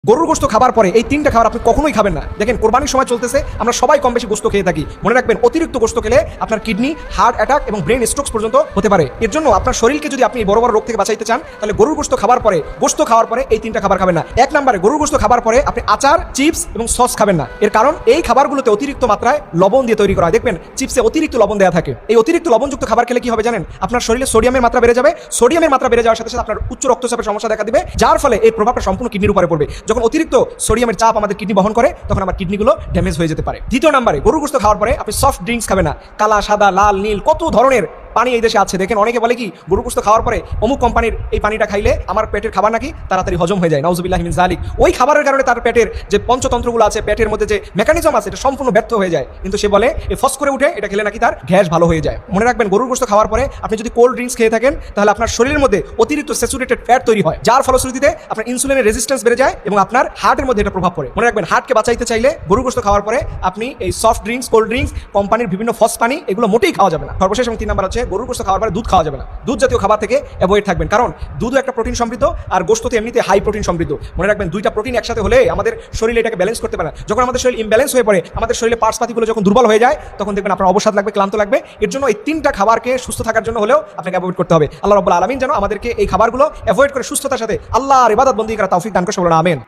গরুর গোশত খাবার পরে এই তিনটা খাবার আপনি কখনোই খাবেন না। দেখেন কোরবানির সময় চলতেছে, আমরা সবাই কম বেশি গোশত খেয়ে থাকি। মনে রাখবেন, অতিরিক্ত গোশত খেলে আপনার কিডনি, হার্ট অ্যাটাক এবং ব্রেন স্ট্রোকস পর্যন্ত হতে পারে। এর জন্য আপনার শরীরকে যদি আপনি বড় বড় রোগ থেকে বাঁচাইতে চান, তাহলে গরুর গোশত খাবার পরে এই তিনটা খাবার খাবেন না। এক নম্বরে, গরুর গোশত খাবার পরে আপনি আচার, চিপস এবং সস খাবেন না। এর কারণ এই খাবারগুলোতে অতিরিক্ত মাত্রায় লবণ দিয়ে তৈরি করা হয়। দেখবেন চিপসে অতিরিক্ত লবণ দেওয়া থাকে। এই অতিরিক্ত লবণযুক্ত খাবার খেলে কি হবে জানেন? আপনার শরীরে সোডিয়ামের মাত্রা বেড়ে যাবে। সোডিয়ামের মাত্রা বেড়ে যাওয়ার সাথে সাথে আপনার উচ্চ রক্তচাপের সমস্যা দেখা দিবে, যার ফলে এই প্রভাবটা সম্পূর্ণ কিডনির উপরে পড়বে। যখন অতিরিক্ত সোডিয়ামের চাপ আমাদের কিডনি বহন করে, তখন আমার কিডনিগুলো ড্যামেজ হয়ে যেতে পারে। দ্বিতীয় নম্বরে, গরুর গোশত খাওয়ার পরে আপনি সফট ড্রিঙ্কস খাবেন না। কালা, সাদা, লাল, নীল কত ধরনের পানি এই দেশে আছে। দেখেন অনেকে বলে কি, গরুর গোশত খাওয়ার পরে অমুক কোম্পানির এই পানিটা খাইলে আমার পেটের খাবার নাকি তাড়াতাড়ি হজম হয়ে যায়। নাউজুবিল্লাহি মিন যালিক। ওই খাবারের কারণে তার পেটের যে পঞ্চতন্ত্রগুলো আছে, পেটের মধ্যে যে মেকানিজম আছে, এটা সম্পূর্ণ ব্যর্থ হয়ে যায়। কিন্তু সে বলে এই ফস করে উঠে এটা খেলে নাকি তার গ্যাস ভালো হয়ে যায়। মনে রাখবেন, গরুর গোশত খাওয়ার পরে আপনি যদি কোল্ড ড্রিঙ্কস খেয়ে থাকেন, তাহলে আপনার শরীরের মধ্যে অতিরিক্ত স্যাচুরেটেড ফ্যাট তৈরি হয়, যার ফলশ্রুতিতে আপনার ইনসুলিনের রেজিস্ট্যান্স বেড়ে যায় এবং আপনার হার্টের মধ্যে এটা প্রভাব পড়ে। মনে রাখবেন, হার্টকে বাঁচাইতে চাইলে গরুর গোশত খাওয়ার পরে আপনি এই সফট ড্রিঙ্কস, কোল্ড ড্রিঙ্কস, কোম্পানির বিভিন্ন ফস পানি, এগুলো মোটেই খাওয়া যাবে না। সর্বশেষ এবং 3 নম্বর হচ্ছে, গরুর গোশত খাওয়ার পরে দুধ খাওয়া যাবে না। দুধ জাতীয় খাবার থেকে অ্যাভয়েড থাকবেন, কারণ দুধও একটা প্রোটিন সমৃদ্ধ, আর গোশত এমনিতে হাই প্রোটিন সমৃদ্ধ। মনে রাখবেন, দুইটা প্রোটিন একসাথে হলে আমাদের শরীরে এটাকে ব্যালেন্স করতে পারে না। যখন আমাদের শরীর ইমব্যালেন্স হয়ে পড়ে, আমাদের শরীরে পার্টস পাতিগুলো যখন দুর্বল হয়ে যায়, তখন দেখবেন আপনার অবসাদ লাগবে, ক্লান্ত লাগবে। এর জন্য এই 3টা খাবারকে সুস্থ থাকার জন্য হলেও আপনাকে অ্যাভয়েড করতে হবে। আল্লাহ রাব্বুল আলামিন যেন আমাদেরকে এই খাবারগুলো অ্যাভয়েড করে সুস্থতার সাথে আল্লাহর ইবাদত বন্দেগী করার তৌফিক দান করে। আমিন।